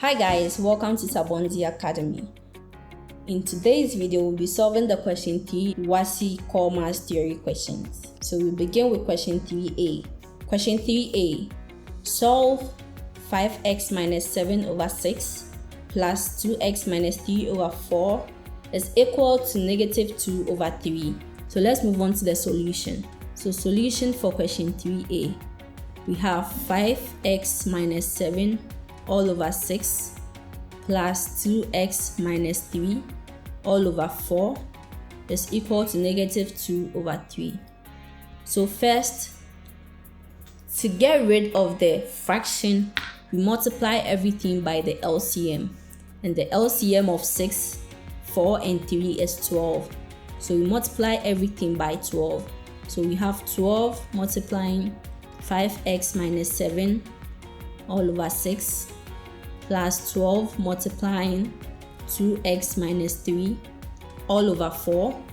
Hi guys, welcome to WASSCE Academy. In today's video, we'll be solving the question 3 WASSCE core mass theory questions. So we'll begin with question 3a. Question 3a. Solve 5x minus 7 over 6 plus 2x minus 3 over 4 is equal to negative 2 over 3. So let's move on to the solution. So solution for question 3a. We have 5x minus 7 all over 6 plus 2x minus 3 all over 4 is equal to negative 2 over 3. So first, to get rid of the fraction, we multiply everything by the LCM. And the LCM of 6, 4, and 3 is 12. So we multiply everything by 12. So we have 12 multiplying 5x minus 7 all over 6 plus 12 multiplying 2x minus 3 all over 4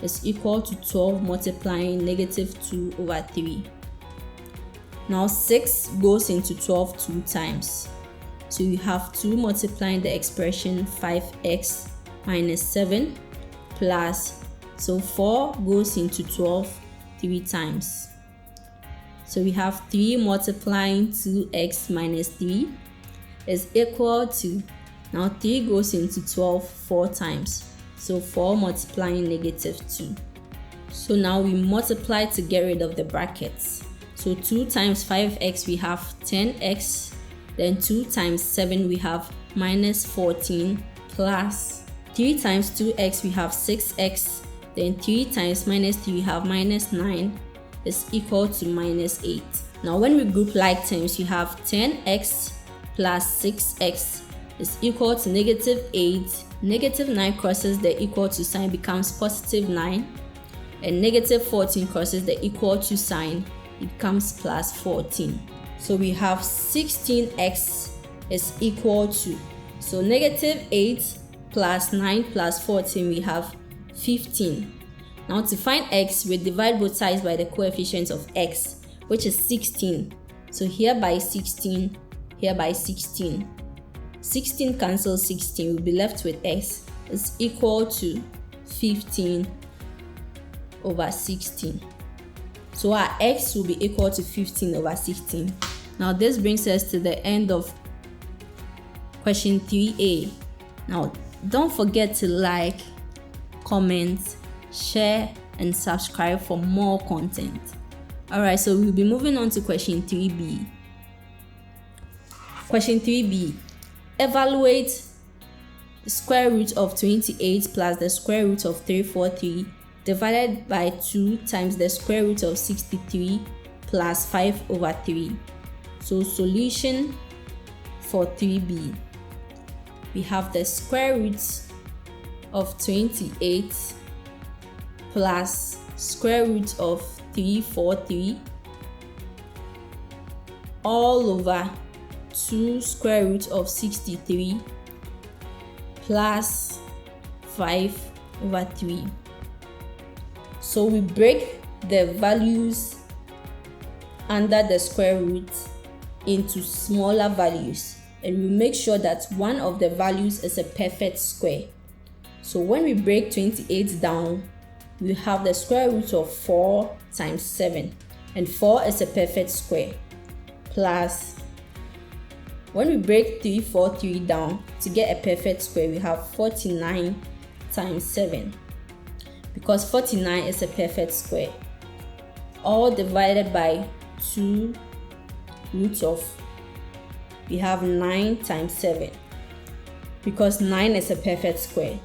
is equal to 12 multiplying negative 2 over 3. Now 6 goes into 12 two times. So you have 2 multiplying the expression 5x minus 7 plus, so 4 goes into 12 3 times. So we have 3 multiplying 2x minus 3 is equal to, now 3 goes into 12 4 times. So 4 multiplying negative 2. So now we multiply to get rid of the brackets. So 2 times 5x we have 10x, then 2 times 7 we have minus 14 plus 3 times 2x we have 6x, then 3 times minus 3 we have minus 9 is equal to minus 8. Now when we group like terms, we have 10x plus 6x is equal to negative 8. Negative 9 crosses the equal to sign, becomes positive 9. And negative 14 crosses the equal to sign, it becomes plus 14. So we have 16x is equal to, so negative 8 plus 9 plus 14, we have 15. Now to find x, we divide both sides by the coefficient of x, which is 16. So here by 16, here by 16. 16 cancels 16, we'll be left with x is equal to 15 over 16. So our x will be equal to 15 over 16. Now this brings us to the end of question 3a. Now don't forget to like, comment, share, and subscribe for more content. Alright, so we'll be moving on to question 3b. Question 3b. Evaluate the square root of 28 plus the square root of 343 divided by 2 times the square root of 63 plus 5 over 3. So solution for 3b. We have the square root of 28 plus square root of 343 all over 2 square root of 63 plus 5 over 3. So we break the values under the square root into smaller values, and we make sure that one of the values is a perfect square. So when we break 28 down, we have the square root of 4 times 7, and 4 is a perfect square, plus when we break 343 down to get a perfect square, we have 49 times 7, because 49 is a perfect square, all divided by 2 roots of, we have 9 times 7, because 9 is a perfect square,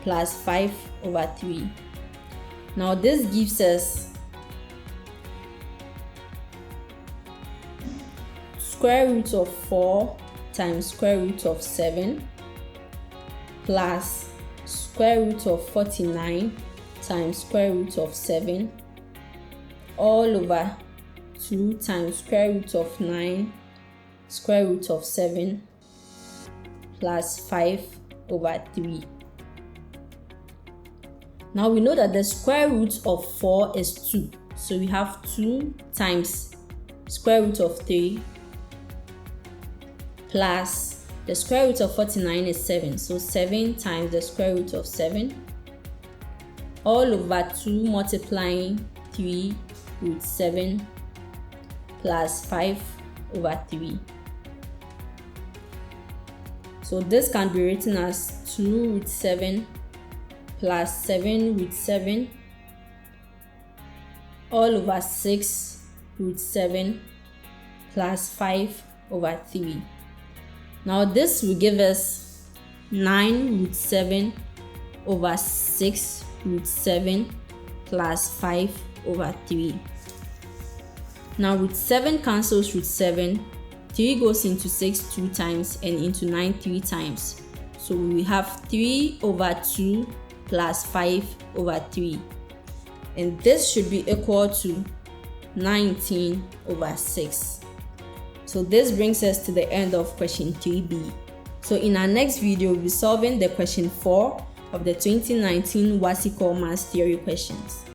plus 5 over 3. Now this gives us square root of 4 times square root of 7 plus square root of 49 times square root of 7 all over 2 times square root of 9 square root of 7 plus 5 over 3. Now we know that the square root of 4 is 2. So we have 2 times square root of 3 plus The square root of 49 is 7, so 7 times the square root of 7 all over 2 multiplying 3 root 7 plus 5 over 3. So this can be written as 2 root 7 plus 7 root 7 all over 6 root 7 plus 5 over 3. Now this will give us 9 root 7 over 6 root 7 plus 5 over 3. Now root 7 cancels root 7, 3 goes into 6 2 times and into 9 3 times. So we have 3 over 2 plus 5 over 3. And this should be equal to 19 over 6. So this brings us to the end of question 3b. So in our next video, we'll be solving the question 4 of the 2019 WASSCE Core Maths Theory questions.